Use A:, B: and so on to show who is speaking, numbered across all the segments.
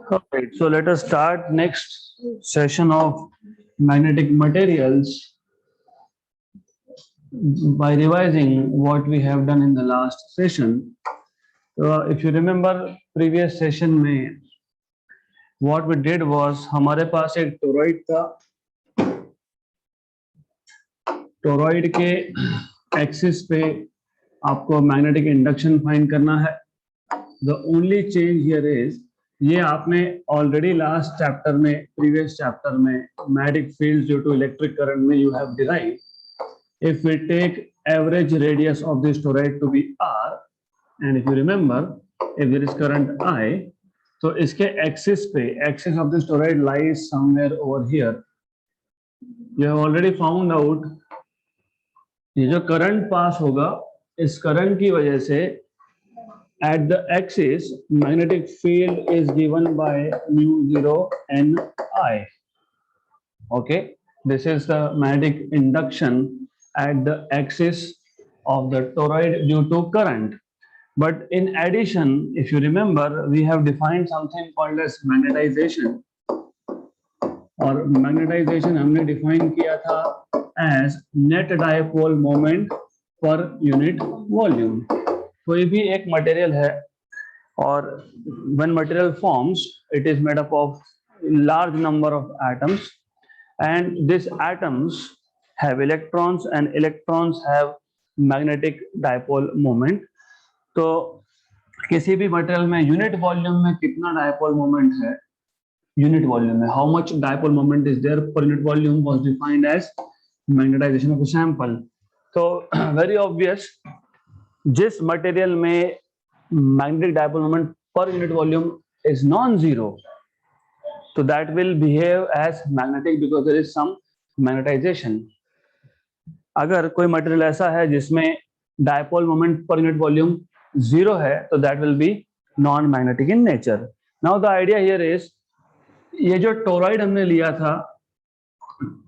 A: Alright, so let us start next session of magnetic materials by revising what we have done in the last session. If you remember previous session में what we did was हमारे पास एक toroid था, toroid के axis पे आपको magnetic induction find करना है. The only change here is, ये आपने ऑलरेडी लास्ट चैप्टर में, प्रीवियस चैप्टर में magnetic field due to electric current में you have derive. If we take average radius of this toroid to be r, and if you remember, if there is current I, तो इसके axis पे, axis of this toroid lies somewhere over here. You have already found out ये जो current pass होगा, इस current की वजह से at the axis magnetic field is given by mu 0 n I. Okay, this is the magnetic induction at the axis of the toroid due to current. But in addition, if you remember, we have defined something called as magnetization. और magnetization हमने define किया था as net dipole moment per unit volume. कोई भी एक material है और when material forms, it is made up of large number of atoms, and these atoms have electrons and electrons have magnetic dipole moment. तो किसी भी material में unit volume में कितना डायपोल मोमेंट है, यूनिट वॉल्यूम में how much dipole moment is there per unit volume was defined as magnetization of the sample. तो very obvious, जिस मटेरियल में magnetic dipole moment per unit volume is non zero, so that will behave as magnetic because there is some magnetization. अगर कोई material ऐसा है जिसमें dipole moment per unit volume zero है, तो that will be non magnetic in nature. Now the idea here is, ये जो toroid हमने लिया था,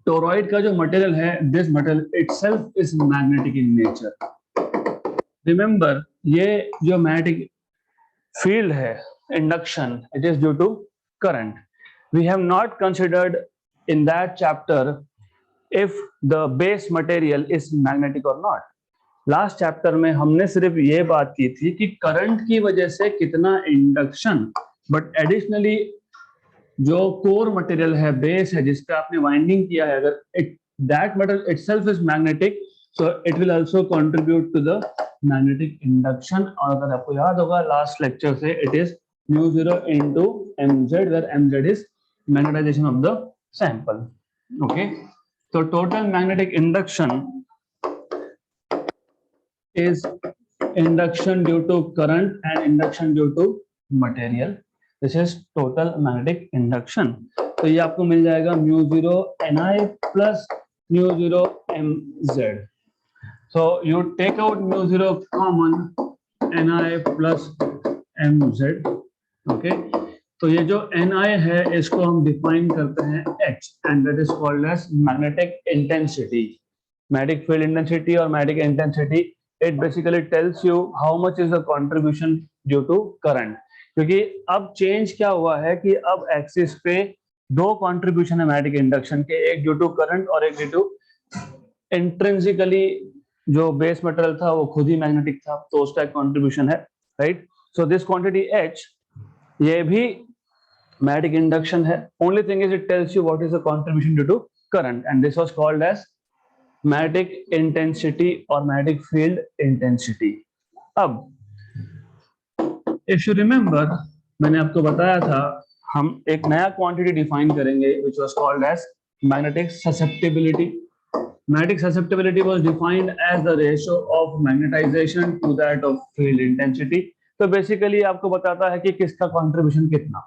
A: टोरॉइड का जो मटेरियल है, this material itself is magnetic in nature. Remember, ये जो मैग्नेटिक फील्ड है, induction, it is due to current. We have not considered in that chapter if the base material is magnetic or not. Last chapter में हमने सिर्फ ये बात की थी कि करंट की वजह से कितना इंडक्शन, बट एडिशनली जो कोर मटेरियल है, बेस है, जिस पे आपने वाइंडिंग किया है, अगर that material itself is magnetic, so it will also contribute to the magnetic induction. और अगर आपको याद होगा लास्ट लेक्चर से, it is mu 0 into mz, where mz is magnetization of the sample. Okay, so total magnetic induction is induction due to current and induction due to material. This is total magnetic induction. तो ये आपको मिल जाएगा mu 0 ni plus mu 0 mz. So you take out mu 0 common, ni plus mz. Okay, तो ये जो Ni है, इसको हम डिफाइन करते हैं H, and that is called as magnetic intensity. Magnetic field intensity और magnetic intensity, it basically tells you how much is the contribution due to current. क्योंकि अब चेंज क्या हुआ है कि अब एक्सिस पे दो कंट्रीब्यूशन है मैग्नेटिक इंडक्शन के, एक ड्यू टू करंट और एक ड्यू टू इंट्रिंसिकली जो बेस मटेरियल था वो खुद ही मैग्नेटिक था, तो उसका कंट्रीब्यूशन है, right. So this quantity H, ये भी magnetic induction है. Only thing is it tells you what is the contribution due to current, and this was called as magnetic intensity or magnetic field intensity. अब if you remember, मैंने आपको बताया था हम एक नया quantity define करेंगे which was called as magnetic susceptibility. Magnetic susceptibility was defined as the ratio of magnetization to that of field intensity. तो basically आपको बताता है कि किसका contribution कितना.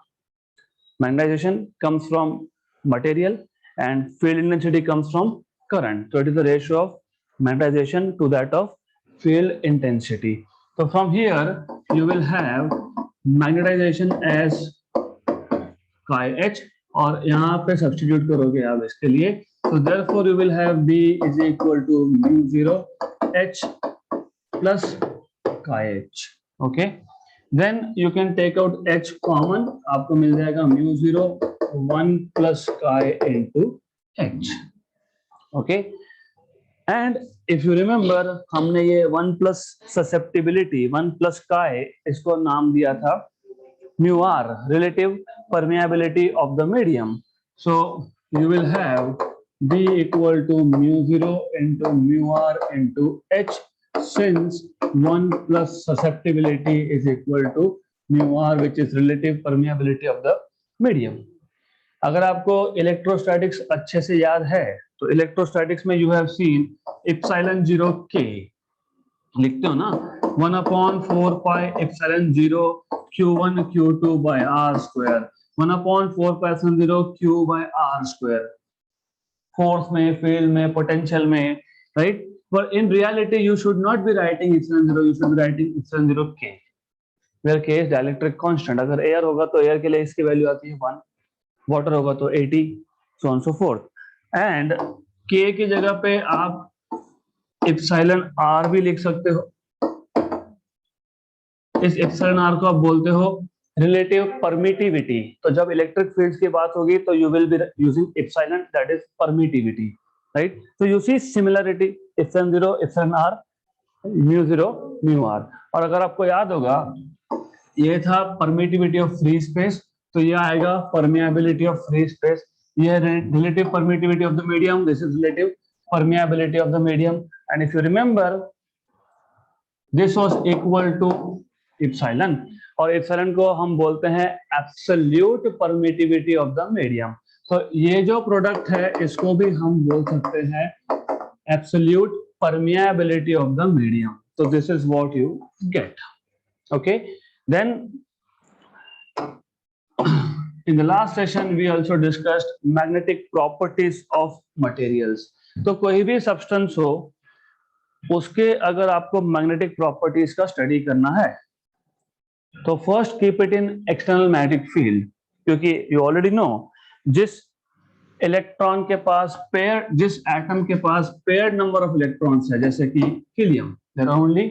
A: Magnetization comes from material and field intensity comes from current. So it is the ratio of magnetization to that of field intensity. So from here you will have magnetization as chi h, और यहाँ पे substitute करोगे आप इसके लिए, so therefore you will have B is equal to mu 0 H plus chi h. Okay, then you can take out h common, आपको मिल जाएगा μ0 1 plus chi into h. Okay, and if you remember हमने ये 1 plus susceptibility 1 plus chi इसको नाम दिया था mu r, relative permeability of the medium. So you will have B equal to mu0 into mu r into h, since 1 plus susceptibility is equal to mu r, which is relative permeability of the medium. अगर आपको electrostatics अच्छे से याद है तो electrostatics में you have seen epsilon 0 k, लिखते हो ना 1/4 pi epsilon 0 q1 q2 by r square, 1/4 pi epsilon 0 q by r square, force में, फील्ड में, पोटेंशियल में, right. But in reality you should not be writing epsilon 0, you should be writing epsilon 0 k, where k is dielectric constant. अगर air होगा तो air के लिए इसकी value आती है 1, वाटर होगा तो 80, so on so forth. And k की जगह पे आप एप्सिलॉन r भी लिख सकते हो. इस एप्सिलॉन r को आप बोलते हो रिलेटिव परमिटिविटी. तो जब इलेक्ट्रिक फील्ड्स की बात होगी तो you will be using epsilon, that is permittivity, right. तो you see similarity epsilon 0 epsilon r mu0 mu r. और अगर आपको याद होगा ये था परमिटिविटी ऑफ फ्री स्पेस, तो ये आएगा परमिएबिलिटी ऑफ फ्री स्पेस. ये relative permittivity of the medium, this is relative permeability of the medium. And if you remember this was equal to epsilon, और एप्सिलॉन को हम बोलते हैं absolute permittivity of the medium. तो ये जो product है इसको भी हम बोल सकते हैं absolute permeability of the medium. So this is what you get. Okay, then in the last session we also discussed magnetic properties of materials. तो कोई भी substance हो उसके अगर आपको magnetic properties का study करना है तो first keep it in external magnetic field, क्योंकि you already know जिस इलेक्ट्रॉन के पास पेयर, जिस एटम के पास पेयर्ड नंबर ऑफ इलेक्ट्रॉन्स है, जैसे कि हीलियम, देयर आर ओनली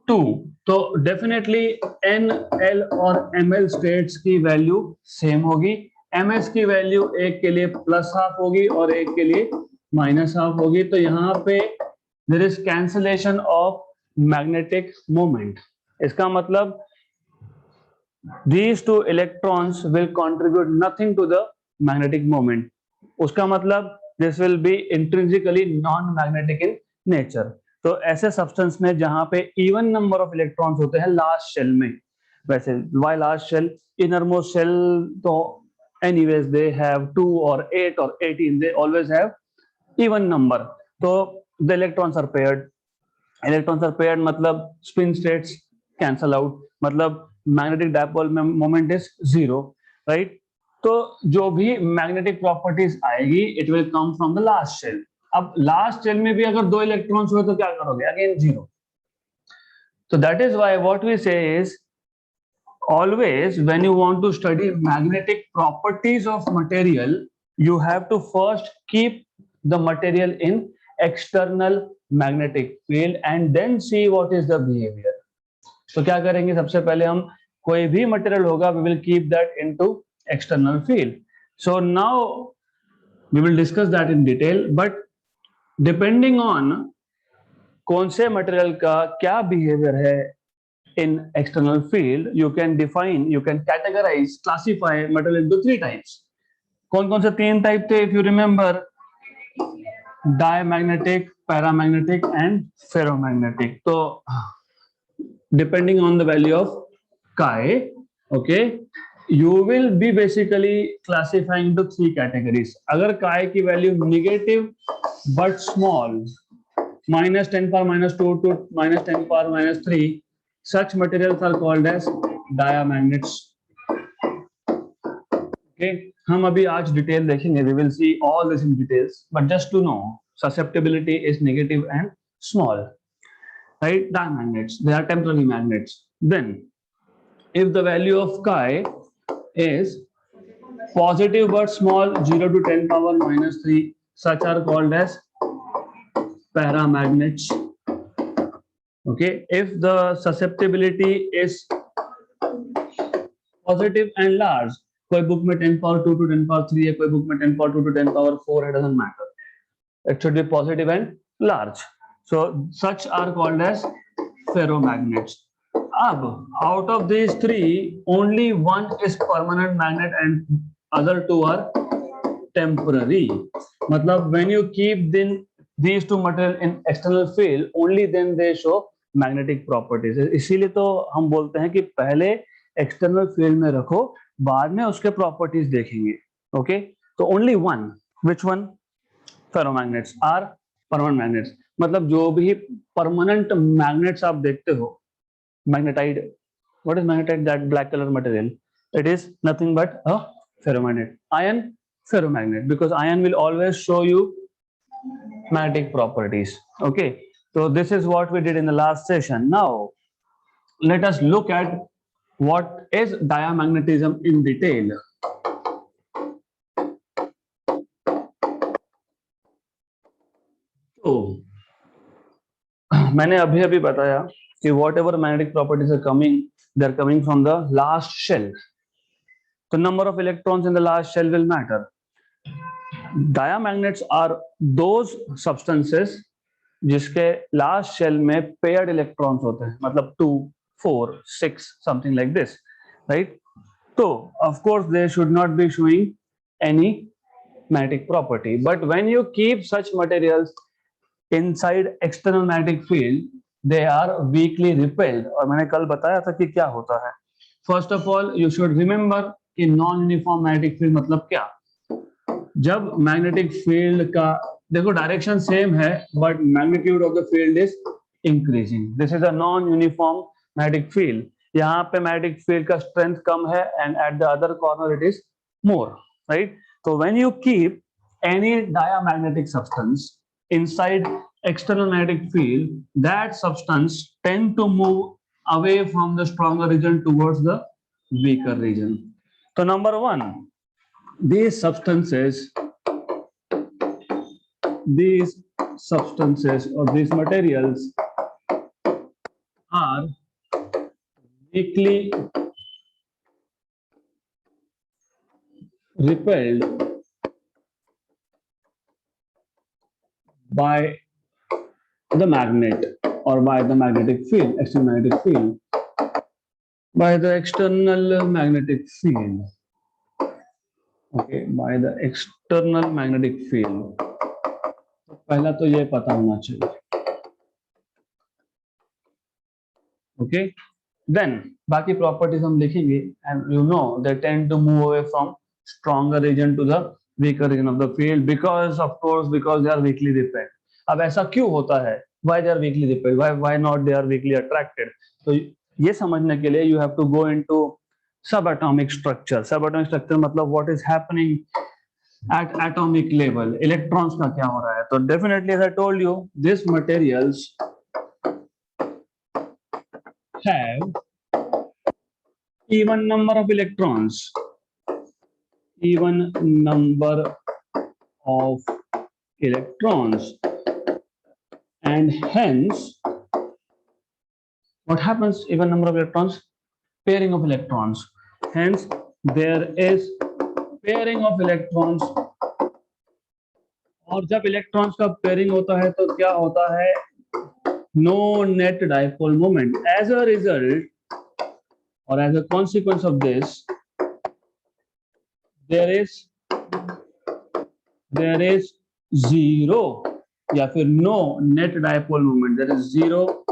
A: 2, तो डेफिनेटली एन, एल और ml स्टेट्स की वैल्यू सेम होगी. ms की वैल्यू एक के लिए +½ होगी और एक के लिए -½ होगी. तो यहाँ पे there is cancellation of magnetic moment. इसका मतलब these two electrons will contribute nothing to the magnetic moment. उसका मतलब this will be intrinsically non-magnetic in nature. तो ऐसे substance में जहां पे even number of electrons होते हैं last shell में, वैसे why last shell, innermost shell तो anyways they have 2 or 8 or 18, they always have even number. तो the electrons are paired. Electrons are paired मतलब spin states cancel out, मतलब magnetic dipole moment is 0, right. तो जो भी magnetic properties आएगी it will come from the last shell. अब last shell में भी अगर 2 इलेक्ट्रॉन्स हुए तो क्या करोगे, अगेन 0. तो that is why what we say is always when you want to study magnetic properties of material you have to first keep the material in external magnetic field and then see what is the behavior. तो क्या करेंगे, सबसे पहले हम कोई भी material होगा we will keep that into external field. So now we will discuss that in detail, but depending on कौन से मटेरियल का क्या बिहेवियर है in external field, you can define, you can categorize, classify material into 3 types. कौन कौन से 3 type थे, if you remember, diamagnetic, paramagnetic and ferromagnetic. तो depending on the value of chi, okay, you will be basically classifying into 3 categories. अगर chi की value negative but small, -10⁻² to -10⁻³ such materials are called as diamagnets. Okay, हम अभी आज detail देखेंगे, we will see all this in details, but just to know susceptibility is negative and small, right. Diamagnets, they are temporary magnets. Then if the value of chi is positive but small, 0 to 10⁻³ such are called as paramagnets. Okay, if the susceptibility is positive and large, कोई book में 10 power 2 to 10 power 3 है, कोई book में 10 power 2 to 10 power 4 है, doesn't matter, it should be positive and large. So such are called as ferromagnets. अब out of these three, only one is permanent magnet and other two are temporary. मतलब when you keep these two material in external field, only then they show magnetic properties. इसीलिए तो हम बोलते हैं कि पहले external field में रखो, बाद में उसके properties देखेंगे. Okay? तो only one. Which one? Ferromagnets are permanent magnets. मतलब जो भी परमानेंट मैग्नेट्स आप देखते हो, magnetite, what is magnetite? That black colour material, it is nothing but a ferromagnet. Iron ferromagnet, because iron will always show you magnetic properties. Okay, so this is what we did in the last session. Now let us look at what is diamagnetism in detail. तो मैंने अभी अभी बताया कि whatever magnetic properties are coming, they are coming from the last shell. तो number of electrons in the last shell will matter. Diamagnets are those substances जिसके last shell में paired electrons होते हैं, मतलब 2, 4, 6 समथिंग लाइक दिस, राइट? तो of course they should not be showing any magnetic property, but when you keep such materials inside external magnetic field, they are weakly repelled. और मैंने कल बताया था कि क्या होता है. First of all, you should remember कि non uniform magnetic field मतलब क्या. जब magnetic field का देखो डायरेक्शन सेम है, but magnitude of the field is increasing. This is a non uniform magnetic field. यहाँ पे magnetic field का strength कम है and at the other corner it is more, right? So when you keep any diamagnetic substance inside external magnetic field, that substance tend to move away from the stronger region towards the weaker region. So number one, these substances or these materials are weakly repelled by the magnet or by the magnetic field, external magnetic field, by the external magnetic field. Okay, by the external magnetic field. पहला तो ये पता होना चाहिए. Okay, then बाकी properties हम लिखेंगे and you know they tend to move away from stronger region to the weaker region of the field because of course because they are weakly repelled. अब ऐसा क्यों होता है? Why they are weakly repelled? Why not they are weakly attracted? तो ये समझने के लिए you have to go into subatomic structure. Subatomic structure मतलब what is happening at atomic level. Electrons का क्या हो रहा है? तो definitely as I told you, these materials have even number of electrons. Even number of electrons, and hence what happens? Even number of electrons, pairing of electrons, hence there is pairing of electrons. और जब electrons का pairing होता है तो क्या होता है? No net dipole moment. As a result or as a consequence of this, there is zero या फिर no net dipole moment. There is zero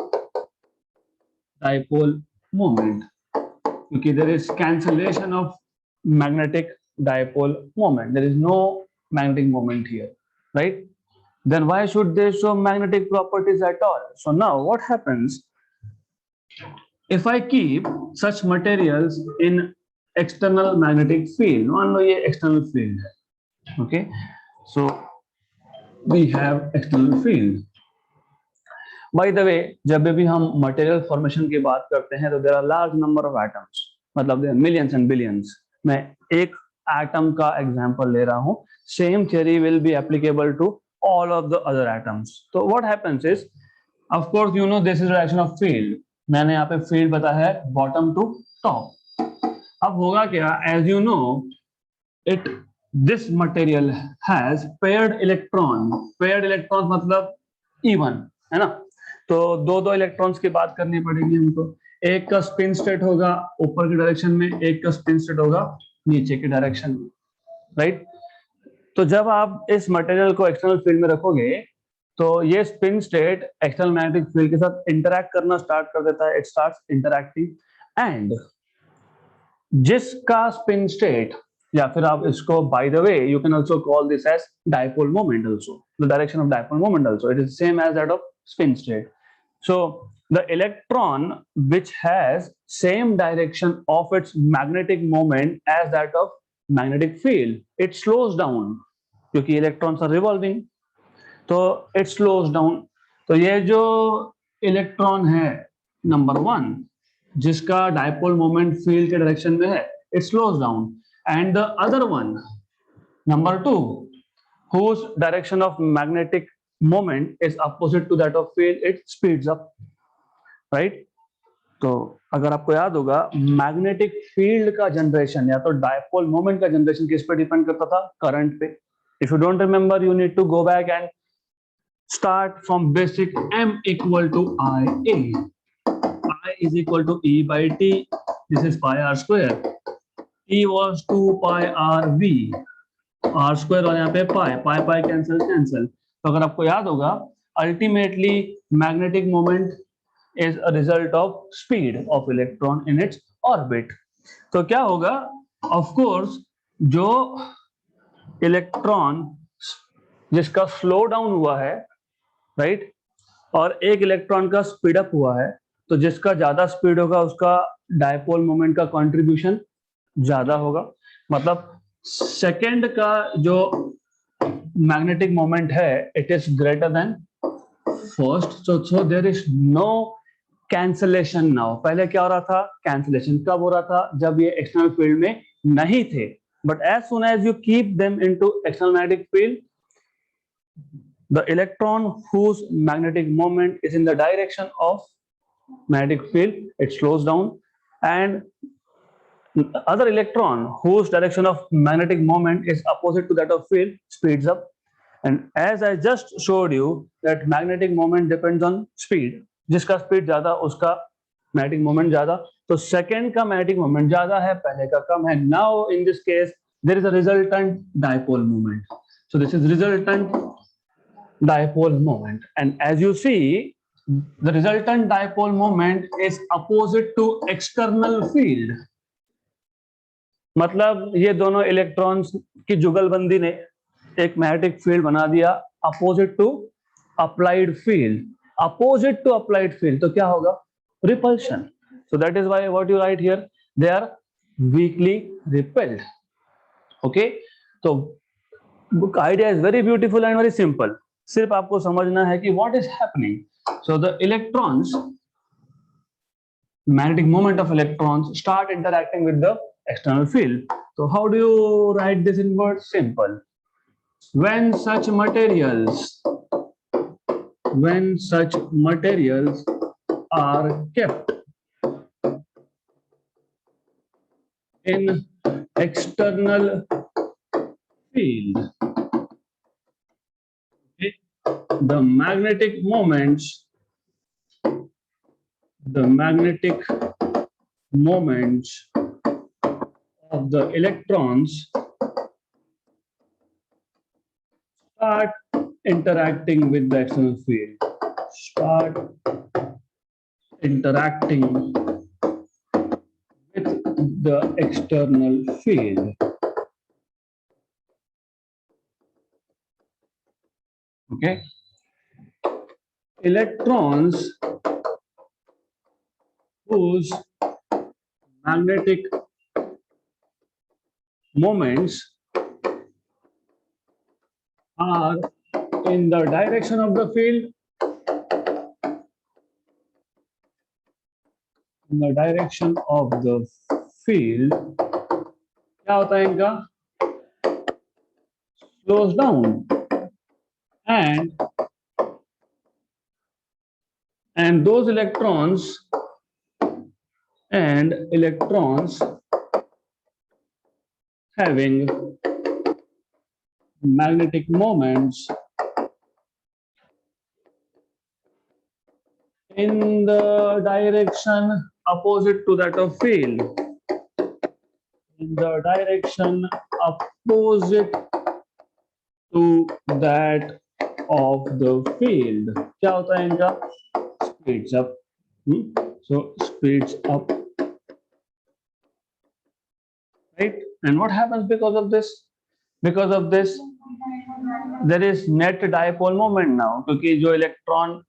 A: dipole moment क्योंकि there is cancellation of magnetic dipole moment. There is no magnetic moment here, right? Then why should they show magnetic properties at all? So now what happens if I keep such materials in external magnetic field? मान लो ये external field है. Okay, so we have external field. By the way, जब भी हम material formation की बात करते हैं तो there are large number of atoms, मतलब there are millions and billions. मैं एक atom का example ले रहा हूँ. Same theory will be applicable to all of the other atoms. So what happens is, of course you know this is direction of field. मैंने यहाँ पे field बताया है bottom to top. अब होगा क्या, as you know it this material has paired electron. Paired electron मतलब even, है ना. तो दो दो इलेक्ट्रॉन्स की बात करनी पड़ेगी हमको. एक का स्पिन स्टेट होगा ऊपर की डायरेक्शन में, एक का स्पिन स्टेट होगा नीचे की डायरेक्शन में, राइट. तो जब आप इस मटेरियल को एक्सटर्नल फील्ड में रखोगे तो ये spin state external magnetic field के साथ इंटरैक्ट करना स्टार्ट कर देता है. इट स्टार्ट्स इंटरैक्टिंग, एंड जिसका स्पिन स्टेट, या फिर आप इसको by the way you can also call this as dipole moment also. The direction of dipole moment also it is same as that of spin state. So the electron which has same direction of its magnetic moment as that of magnetic field, it slows down क्योंकि electrons are revolving, तो it slows down. तो ये जो electron है number 1 जिसका dipole moment field के direction में है, it slows down, and the other one number 2 whose direction of magnetic moment is opposite to that of field, it speeds up, right. तो अगर आपको याद होगा मैग्नेटिक फील्ड का जनरेशन या तो डायपोल मोमेंट का जनरेशन किस पे डिपेंड करता था, करंट पे. If you don't remember you need to go back and start from basic m equal to ia. I is equal to e by t, this is pi r square. t was 2 pi r v, r square और यहाँ पे pi pi cancel. तो अगर आपको याद होगा ultimately magnetic moment is a result of speed of electron in its orbit. तो क्या होगा, ऑफ कोर्स जो इलेक्ट्रॉन जिसका स्लो डाउन हुआ है, राइट, और एक इलेक्ट्रॉन का स्पीड अप हुआ है, तो जिसका ज्यादा स्पीड होगा उसका डायपोल मोमेंट का कंट्रीब्यूशन ज्यादा होगा. मतलब सेकंड का जो magnetic moment है it is greater than first, so there is no cancellation now. पहले क्या हो रहा था, cancellation कब हो रहा था, जब ये external field में नहीं थे. But as soon as you keep them into external magnetic field, the electron whose magnetic moment is in the direction of magnetic field, it slows down, and other electron whose direction of magnetic moment is opposite to that of field speeds up. And as I just showed you that magnetic moment depends on speed, जिसका speed ज्यादा उसका magnetic moment ज्यादा, तो second का magnetic moment ज्यादा है, पहले का कम है. Now in this case there is a resultant dipole moment. So this is resultant dipole moment, and as you see the resultant dipole moment is opposite to external field. मतलब ये दोनों electrons की जुगलबंदी ने एक मैग्नेटिक फील्ड बना दिया opposite to applied field. Opposite to applied field तो क्या होगा, repulsion. So that is why what you write here, they are weakly repelled. Okay, तो idea is very beautiful and very simple. सिर्फ आपको समझना है कि what is happening. So the electrons, magnetic moment of electrons start interacting with the external field. So how do you write this in words? Simple. When such materials are kept in external field, okay, the magnetic moments of the electrons start interacting with the external field. Start interacting with the external field. Okay. Electrons whose magnetic moments are in the direction of the field, क्या होता है इनका, slows down, and those electrons having magnetic moments in the direction opposite to that of field. In the direction opposite to that of the field. क्या होता है इनका? Speeds up. So speeds up. Right? And what happens because of this? Because of this, there is net dipole moment now. क्योंकि जो electron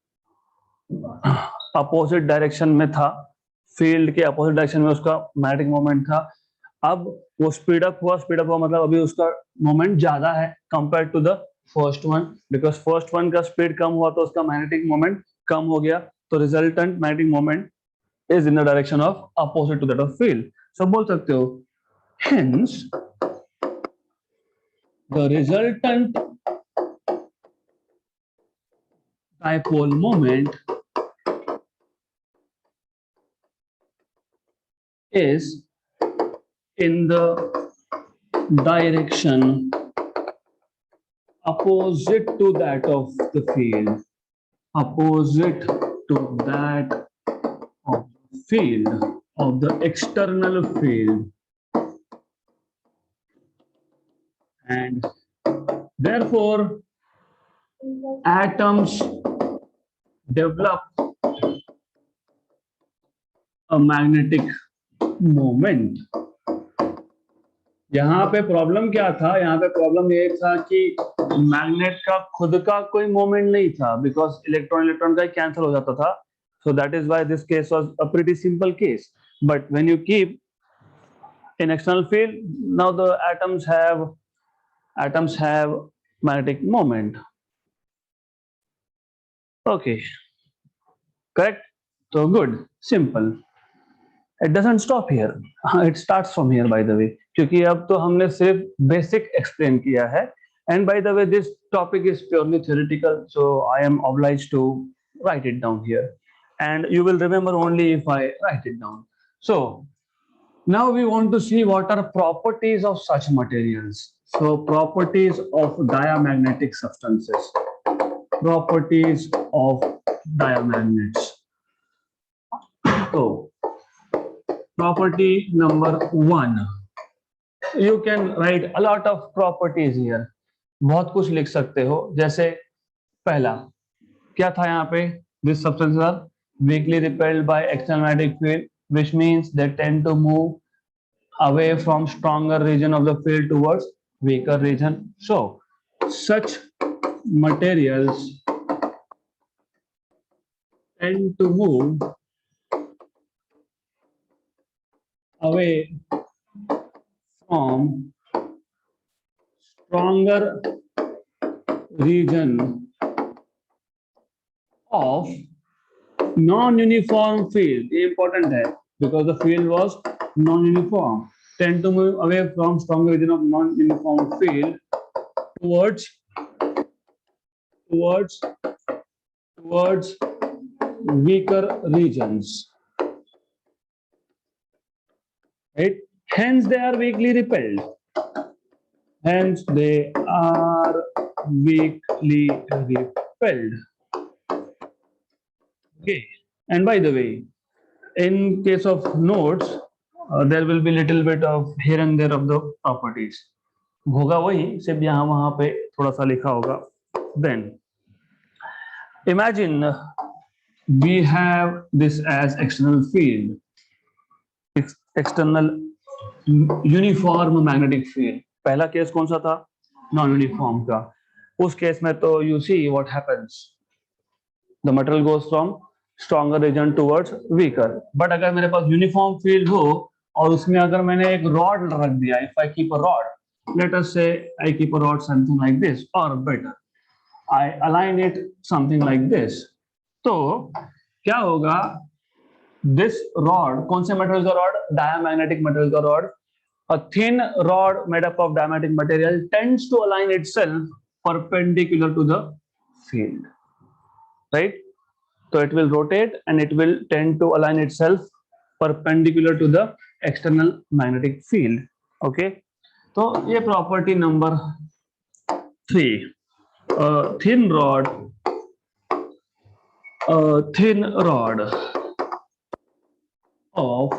A: opposite direction में था, field के opposite direction में उसका मैग्नेटिक मोमेंट था, अब वो स्पीड अप हुआ मतलब अभी उसका मोमेंट ज्यादा है compare to the first one, because first one का स्पीड कम हुआ तो उसका मैग्नेटिक मोमेंट कम हो गया, तो resultant magnetic moment is in the direction of opposite to that of field. So बोल सकते हो hence the resultant dipole moment is in the direction opposite to that of the field, opposite to that of the field, of the external field, and therefore atoms develop a magnetic moment. यहाँ पे problem क्या था? यहाँ पे problem ये था कि magnet का खुद का कोई मोमेंट नहीं था, बिकॉज इलेक्ट्रॉन का कैंसिल हो जाता था. सो that is why this case was a pretty simple case. But when you keep in external field, now the atoms have magnetic moment. Okay, correct? So good, simple. It doesn't stop here. It starts from here, by the way. क्योंकि अब तो हमने सिर्फ basic explain किया है. And by the way, this topic is purely theoretical, so I am obliged to write it down here. And you will remember only if I write it down. So now we want to see what are properties of such materials. So properties of diamagnetic substances. Properties of diamagnets. So property number 1, you can write a lot of properties here. बहुत कुछ लिख सकते हो. जैसे पहला क्या था यहाँ पे? These substances are weakly repelled by external magnetic field, which means they tend to move away from stronger region of the field towards weaker region. So such materials tend to move away from stronger region of non-uniform field. ये important है because the field was non-uniform. Tend to move away from stronger region of non-uniform field towards weaker regions. Right? Hence they are weakly repelled. Hence they are weakly repelled. Okay. And by the way, in case of nodes, there will be little bit of here and there of the properties. होगा वही, सिर्फ यहाँ वहाँ पे थोड़ा सा लिखा होगा. Then imagine we have this as external field. External uniform magnetic field. पहला केस कौन सा था? नॉन यूनिफॉर्म का. उस केस में तो you see what happens, the material goes from stronger region towards weaker. But अगर मेरे पास यूनिफॉर्म फील्ड हो और उसमें अगर मैंने एक रॉड रख दिया, if I keep a rod, let us say I keep a rod something like this, और better I align it something like this, तो क्या होगा? This rod, कौन से मटेरियल का रॉड? डायमैग्नेटिक मटेरियल का rod. A thin rod made up of diamagnetic material tends to align itself perpendicular to the field, right? So it will rotate and it will tend to align itself perpendicular to the external magnetic field. Okay. तो ये property number 3, thin rod of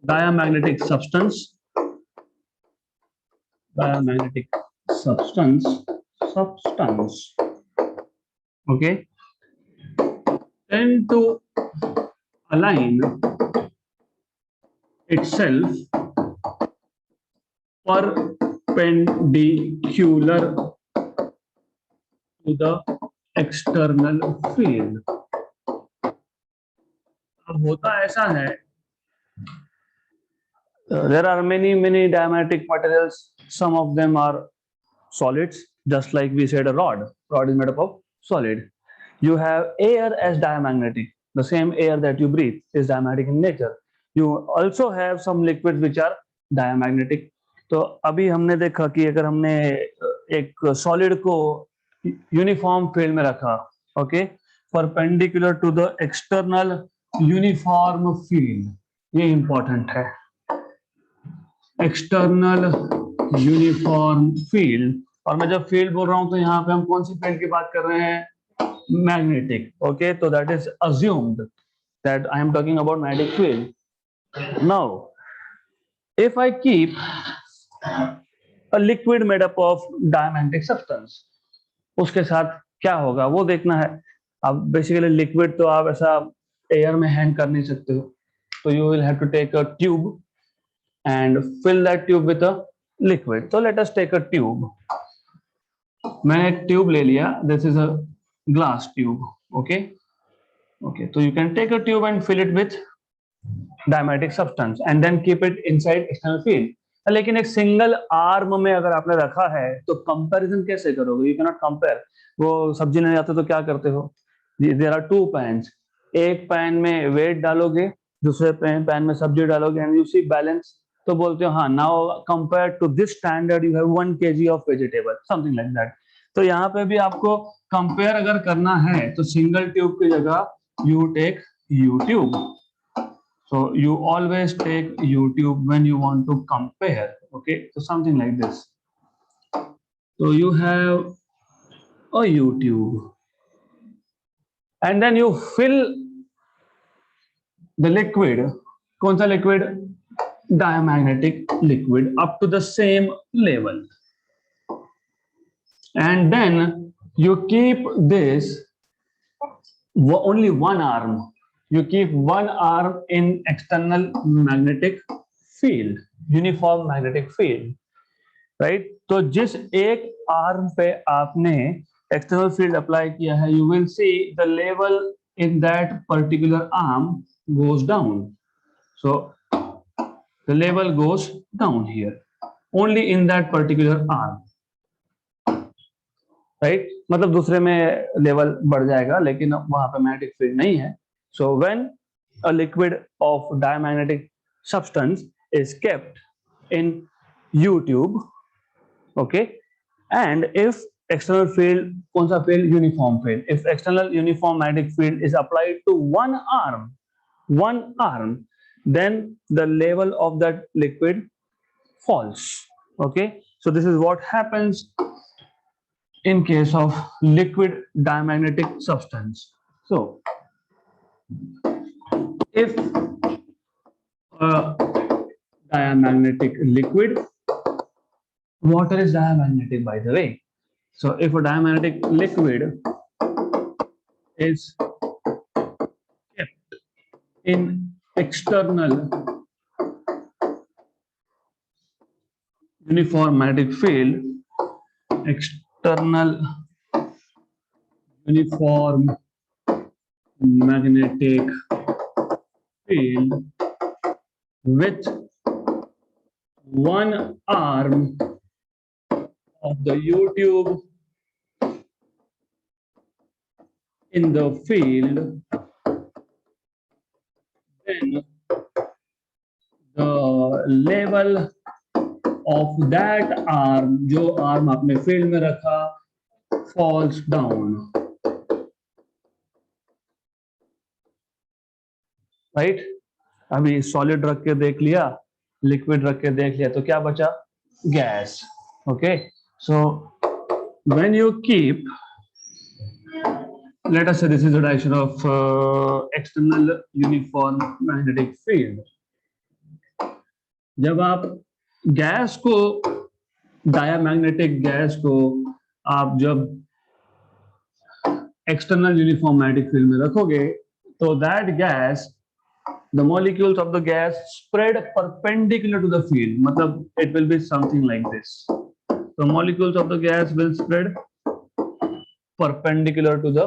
A: diamagnetic substance okay, tend to align itself perpendicular to the external field. अब होता ऐसा है, there are many diamagnetic materials. Some of them are solids, just like we said a rod is made up of solid. You have air as diamagnetic. The same air that you breathe is diamagnetic in nature. You also have some liquids which are diamagnetic. तो अभी हमने देखा कि अगर हमने एक solid को uniform field में रखा, okay, perpendicular to the external uniform field, ये इंपॉर्टेंट है, एक्सटर्नल यूनिफॉर्म फील्ड. और मैं जब फील्ड बोल रहा हूं तो यहाँ पे हम कौन सी फील्ड की बात कर रहे हैं? मैग्नेटिक. ओके, तो that is assumed that I am talking about magnetic field. Now, if I keep a liquid made up of diamagnetic substance, उसके साथ क्या होगा वो देखना है. अब बेसिकली लिक्विड तो आप ऐसा एयर में हैंग कर नहीं सकते हो, तो you will have to take a tube and fill that tube with a liquid. So let us take a tube. मैंने एक ट्यूब ले लिया. This is a glass tube. Okay. Okay, so you can take a tube and fill it with diamagnetic substance and then keep it inside external field. लेकिन एक single arm में अगर आपने रखा है तो कंपैरिजन कैसे करोगे? You can not compare. वो सब्जी नहीं आते तो क्या करते हो? There are 2 pans. एक पैन में वेट डालोगे, दूसरे पैन में सब्जी डालोगे एंड यू सी बैलेंस. तो बोलते हो हाँ, now compare to this standard you have 1 kg of vegetable, something like that. तो यहाँ पे भी आपको कंपेयर अगर करना है तो सिंगल ट्यूब की जगह you take U-tube. So you always take U-tube when you want to compare. Okay, so something like this. So you have a U-tube and then you fill the liquid. कौन सा liquid? Diamagnetic liquid up to the same level, and then you keep this only one arm. You keep one arm in external magnetic field, uniform magnetic field, right? तो जिस एक arm पे आपने external field apply किया है, you will see the level in that particular arm goes down. So the level goes down here, only in that particular arm. Right, मतलब दूसरे में लेवल बढ़ जाएगा लेकिन वहां पे मैग्नेटिक फील्ड नहीं है. So when a liquid of diamagnetic substance is kept in U tube, okay, and if external field, कौन सा फील्ड? Uniform field. If external uniform magnetic field is applied to one arm, then the level of that liquid falls. Okay, so this is what happens in case of liquid diamagnetic substance. So if a diamagnetic liquid, water is diamagnetic by the way. So if a diamagnetic liquid is kept in external uniform magnetic field, external uniform magnetic field with one arm of the U-tube in the field, then the level of that arm, जो arm आपने field में रखा, falls down. Right? अभी solid रख के देख लिया liquid रख के देख लिया, तो क्या बचा? Gas. Okay, so when you keep, let us say this is the direction of external uniform magnetic field. जब आप गैस को, डायामैग्नेटिक गैस को आप जब एक्सटर्नल यूनिफॉर्म मैग्नेटिक फील्ड में रखोगे, तो that gas, the molecules of the gas spread perpendicular to the field. मतलब it will be something like this. The molecules of the gas will spread perpendicular to the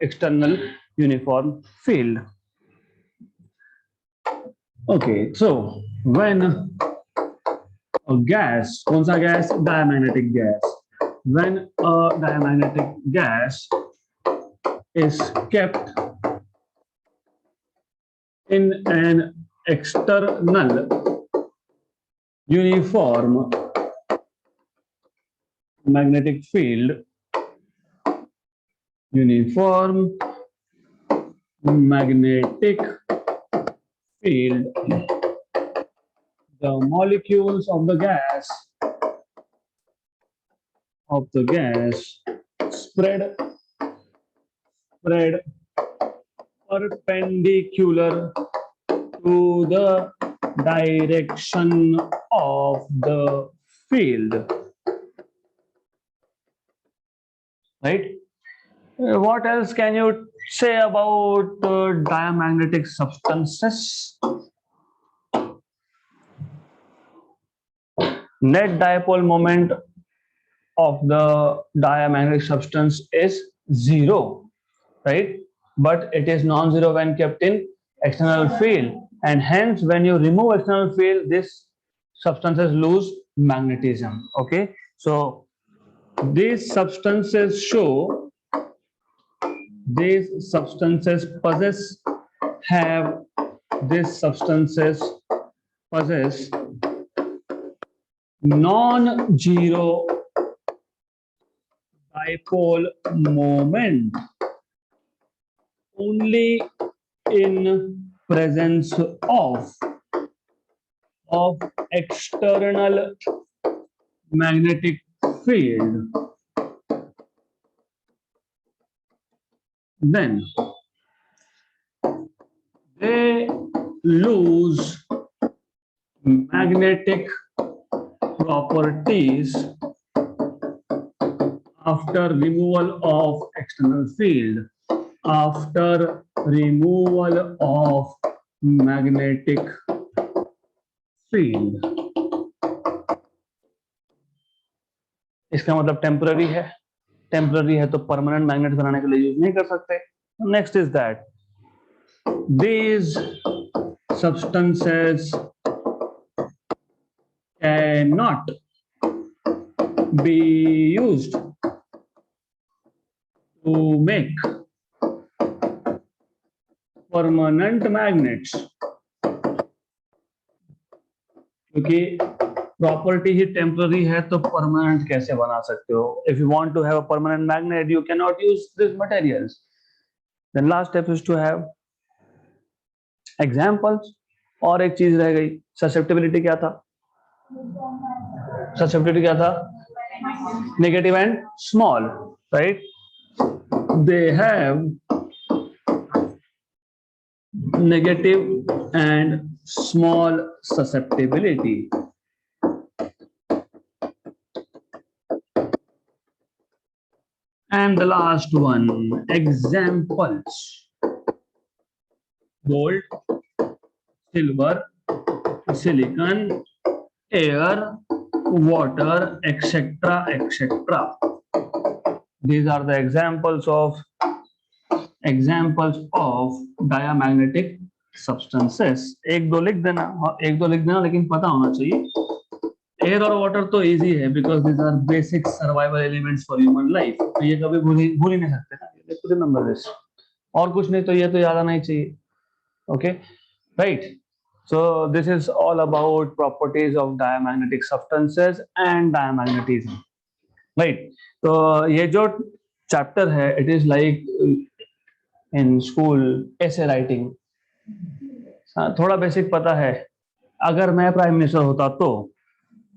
A: external uniform field. Okay, so when a gas, कौन सा gas? Diamagnetic gas. When a diamagnetic gas is kept in an external uniform magnetic field, uniform magnetic field, the molecules of the gas spread perpendicular to the direction of the field. Right? What else can you say about diamagnetic substances? Net dipole moment of the diamagnetic substance is 0, right? But it is non-zero when kept in external field, and hence when you remove external field, these substances lose magnetism. Okay, so these substances possess non-zero dipole moment only in presence of external magnetic field. Then they lose magnetic properties after removal of external field. After removal of magnetic field. इसका मतलब temporary है. Temporary है तो permanent magnet बनाने के लिए use नहीं कर सकते. Next is that these substances cannot be used to make permanent magnets, क्योंकि प्रॉपर्टी ही टेम्पररी है तो परमानेंट कैसे बना सकते हो? If you want to have a permanent magnet you can not use this materials. Then last step is to have examples. और एक चीज रह गई, ससेप्टिबिलिटी क्या था? ससेप्टिबिलिटी क्या था? Negative and small, right? They have negative and small susceptibility. And the last one, examples: gold, silver, silicon, air, water, etc., etc. These are the examples of diamagnetic substances. एक दो लिख देना, लेकिन पता होना चाहिए. एयर और वाटर तो इजी है because these are basic survival elements for human life. तो ये कभी भूल ही नहीं सकते ना. Remember this. और कुछ नहीं तो ये तो याद आना ही चाहिए. Okay, right. So this is all about properties of diamagnetic substances and diamagnetism, right? तो ये जो चैप्टर है, it is like in school essay writing. थोड़ा बेसिक पता है, अगर मैं प्राइम मिनिस्टर होता तो,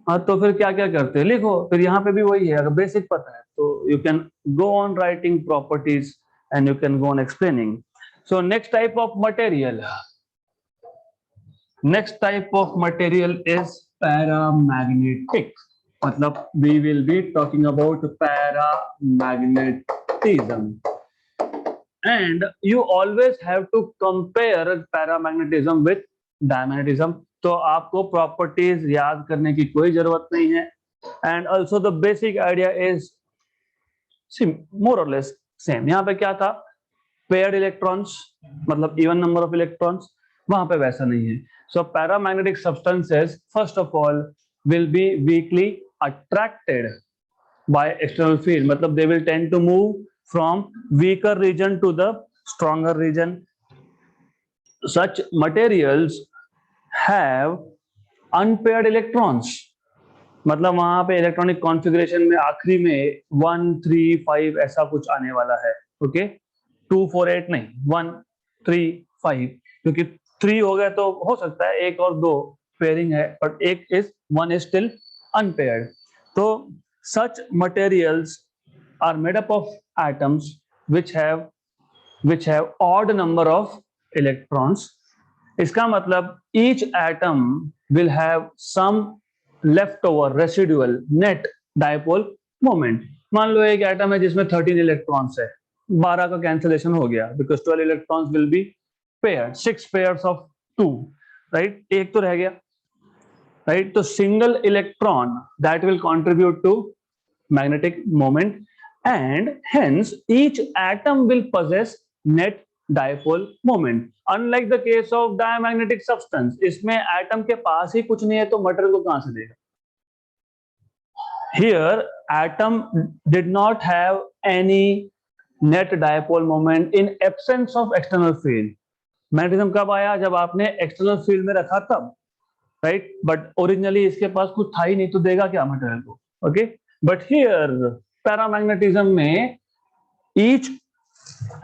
A: हाँ, तो फिर क्या क्या करते हैं लिखो, फिर यहाँ पे भी वही है, अगर बेसिक पता है तो you can go on writing properties and you can go on explaining. So next type of material, next type of material is paramagnetic. मतलब we will be talking about paramagnetism, and you always have to compare paramagnetism with diamagnetism. तो आपको properties याद करने की कोई जरूरत नहीं है, and also the basic idea is more or less same. यहाँ पे क्या था, paired electrons, मतलब even number of electrons, वहां पे वैसा नहीं है. So paramagnetic substances first of all will be weakly attracted by external field, मतलब they will tend to move from weaker region to the stronger region. Such materials have unpaired electrons, मतलब वहां पे electronic configuration में आखिरी में 1 3 5 ऐसा कुछ आने वाला है. ओके, 2 4 8 नहीं, 1 3 5, क्योंकि 3 हो गया तो हो सकता है 1 और 2 पेयरिंग है, बट एक इज 1 इज स्टिल अनपेयर्ड. तो such materials are made up of atoms which have odd number of electrons. इसका मतलब each atom will have some leftover residual net dipole moment. मान लो एक एटम है जिसमें 13 इलेक्ट्रॉन्स है, 12 का कैंसिलेशन हो गया because 12 electrons will be pair, 6 pairs of 2, right, एक तो रह गया, राइट. तो single electron that will contribute to magnetic moment, and hence each atom will possess net dipole moment. Unlike the case of diamagnetic substance, इसमें atom के पास ही कुछ नहीं है तो मटेरियल को कहां से देगा. Here atom did not have any net dipole moment in absence of external field. Magnetism कब आया, जब आपने एक्सटर्नल फील्ड में रखा तब, राइट. बट ओरिजिनली इसके पास कुछ था ही नहीं तो देगा क्या मटेरियल को. ओके, बट हियर पैरामैग्नेटिज्म में each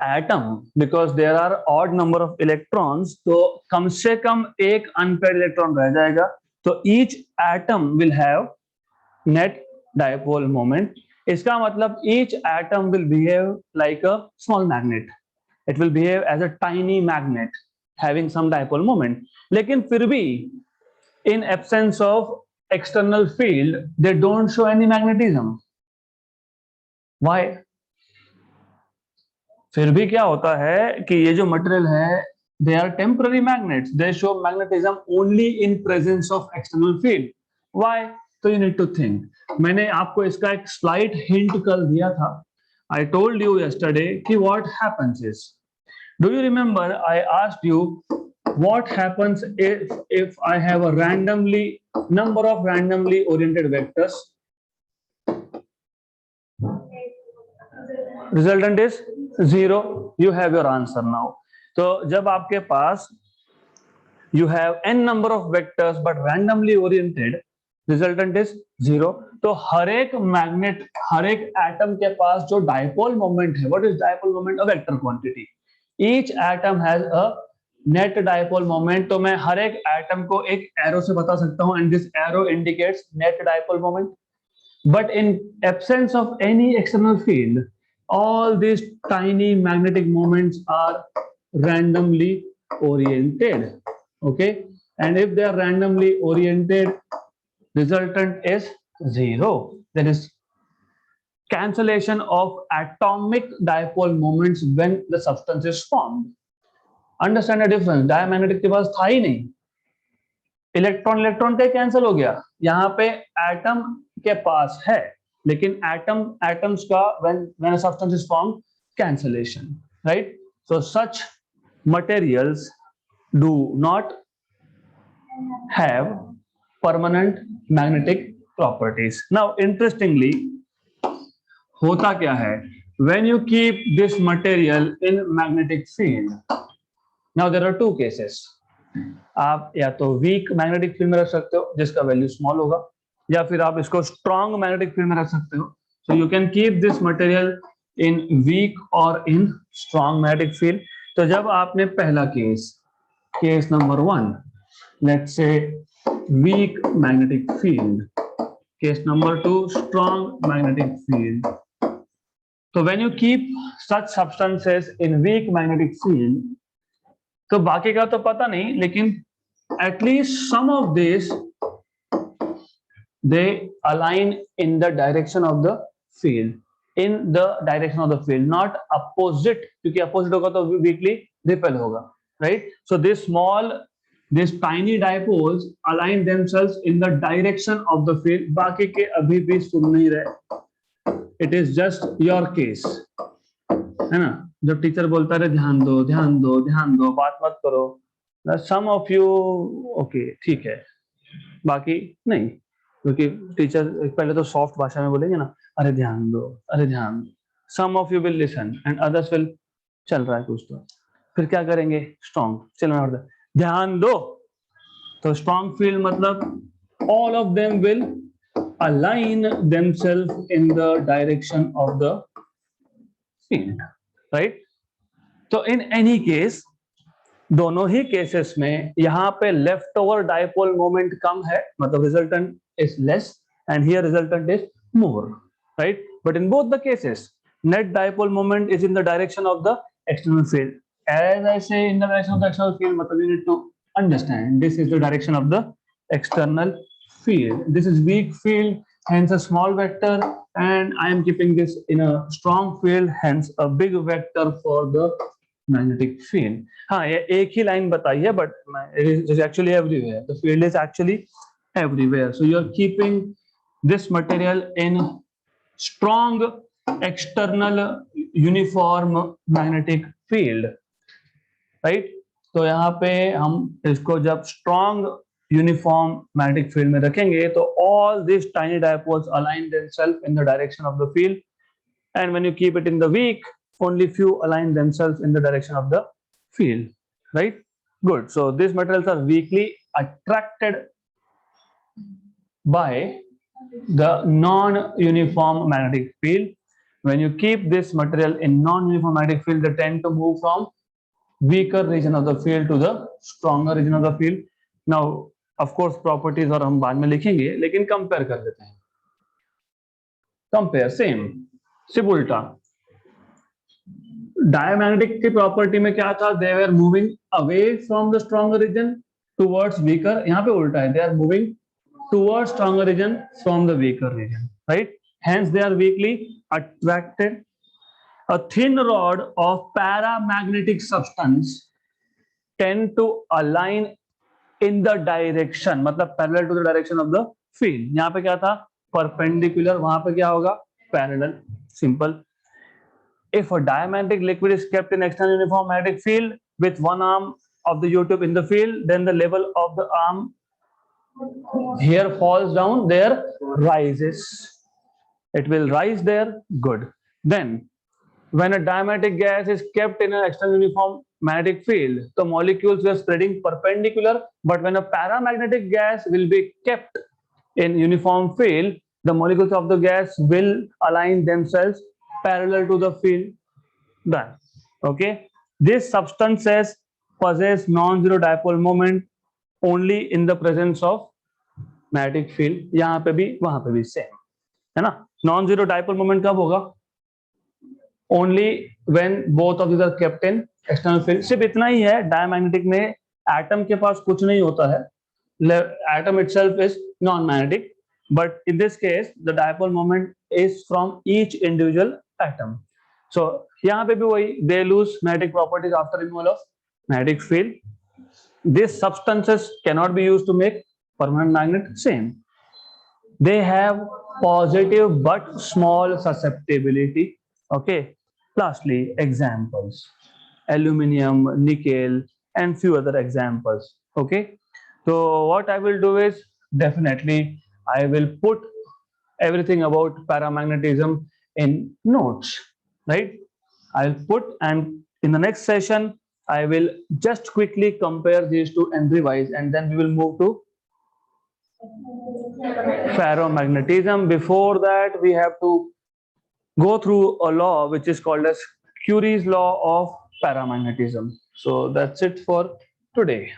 A: atom, because there are odd number of electrons, तो कम से कम एक unpaired electron रह जाएगा. तो each atom will have net dipole moment. इसका मतलब each atom will behave like a small magnet. It will behave as a tiny magnet having some dipole moment. लेकिन फिर भी in absence of external field they don't show any magnetism. Why? फिर भी क्या होता है कि ये जो मटेरियल है they are temporary magnets, they show magnetism only in presence of external field. Why? So you need to think. मैंने आपको इसका एक slight hint कल दिया था. I told you yesterday कि what happens is, do you remember I asked you what happens if I have a number of randomly oriented vectors? Resultant is 0. You have your answer now. तो जब आपके पास you have n number of vectors but randomly oriented, resultant is 0. तो हर एक magnet, हर एक atom के पास जो dipole moment है, what is dipole moment? A vector quantity. Each atom has a net dipole moment. तो मैं हर एक एटम को एक एरो से बता सकता हूँ and this arrow indicates net dipole moment. But in absence of any external field, all these tiny magnetic moments are randomly oriented. Okay, and if they are randomly oriented, resultant is 0. That is cancellation of atomic dipole moments when the substance is formed. Understand the difference? Diamagnetic के पास था ही नहीं, electron का cancel हो गया. यहाँ पे atom के पास है, लेकिन atoms का when a substance is formed, cancellation, right? So such materials do not have permanent magnetic properties. Now interestingly, होता क्या है, when you keep this material in magnetic field, now there are two cases. आप या तो weak magnetic field में रख सकते हो जिसका वैल्यू स्मॉल होगा, या फिर आप इसको स्ट्रॉन्ग मैग्नेटिक फील्ड में रख सकते हो. So you can keep this material in weak और इन स्ट्रॉन्ग मैग्नेटिक फील्ड. तो जब आपने पहला case number 1, let's say weak magnetic field. Case number 2, strong magnetic field. So when you keep such substances in weak magnetic field, तो बाकी का तो पता नहीं, लेकिन at least some of these they align in the direction of the field, in the direction of the field, not opposite, क्योंकि opposite होगा तो weakly repel होगा, right? So these tiny dipoles align themselves in the direction of the field. बाकी के अभी भी सुन नहीं रहे. It is just your case, है ना? जब टीचर बोलता है ध्यान दो ध्यान दो ध्यान दो, बात मत करो, some of you okay ठीक है, बाकी नहीं, क्योंकि टीचर पहले तो सॉफ्ट भाषा में बोलेंगे ना, अरे ध्यान दो अरे ध्यान दो. Some of you will listen and others will चल रहा है कुछ, तो फिर क्या करेंगे? स्ट्रॉन्ग चलना पड़ता है. ध्यान दो, तो स्ट्रॉन्ग फील्ड मतलब all of them will align themselves in the direction of the field, right? तो इन एनी केस, दोनों ही केसेस में यहाँ पे लेफ्ट ओवर डायपोल मोमेंट कम है, मतलब resultant is less, and here resultant is more, right? But in both the cases, net dipole moment is in the direction of the external field. As I say, in the direction of the external field, matlab you need to understand this is the direction of the external field. This is weak field, hence a small vector, and I am keeping this in a strong field, hence a big vector for the magnetic field. हाँ, ये एक ही line बताई है, but it is actually everywhere. The field is actually everywhere. So you are keeping this material in strong external uniform magnetic field, right? तो यहाँ पे हम इसको जब strong uniform magnetic field में रखेंगे, तो all these tiny dipoles align themselves in the direction of the field, and when you keep it in the weak, only few align themselves in the direction of the field, right? Good. So these materials are weakly attracted by the non-uniform magnetic field. When you keep this material in non-uniform magnetic field, they tend to move from weaker region of the field to the stronger region of the field. Now, of course, properties और हम बाद में लिखेंगे, लेकिन compare कर लेते हैं. Compare, same, सिर्फ उल्टा. Diamagnetic की property में क्या था? They were moving away from the stronger region towards weaker. यहाँ पे उल्टा है. They are moving towards stronger region from the weaker region, right? Hence they are weakly attracted. A thin rod of paramagnetic substance tend to align in the direction, मतलब parallel to the direction of the field. यहाँ पे क्या था? Perpendicular. वहां पे क्या होगा? Parallel. Simple. If a diamagnetic liquid is kept in external uniform magnetic field with one arm of the U-tube in the field, then the level of the arm here falls down, there rises. It will rise there. Good. Then when a diamagnetic gas is kept in an external uniform magnetic field, the molecules were spreading perpendicular, but when a paramagnetic gas will be kept in uniform field, the molecules of the gas will align themselves parallel to the field. Done. Okay. These substances possess non-zero dipole moment only in the presence of magnetic field. यहाँ पे भी वहां पे भी same है ना. Non-zero dipole moment कब होगा? Only when both of these are kept in external field. सिर्फ इतना ही है, diamagnetic में atom के पास कुछ नहीं होता है. Atom itself is non-magnetic, but in this case the dipole moment is from each individual atom. So यहाँ पे भी वही, they lose magnetic properties after removal of magnetic field. These substances cannot be used to make permanent magnet. Same. They have positive but small susceptibility. Okay. Lastly, examples: aluminium, nickel, and few other examples. Okay. So what I will do is, definitely I will put everything about paramagnetism in notes, right? I'll put, and in the next session I will just quickly compare these two and revise, and then we will move to ferromagnetism. Before that, we have to go through a law which is called as Curie's law of paramagnetism. So that's it for today.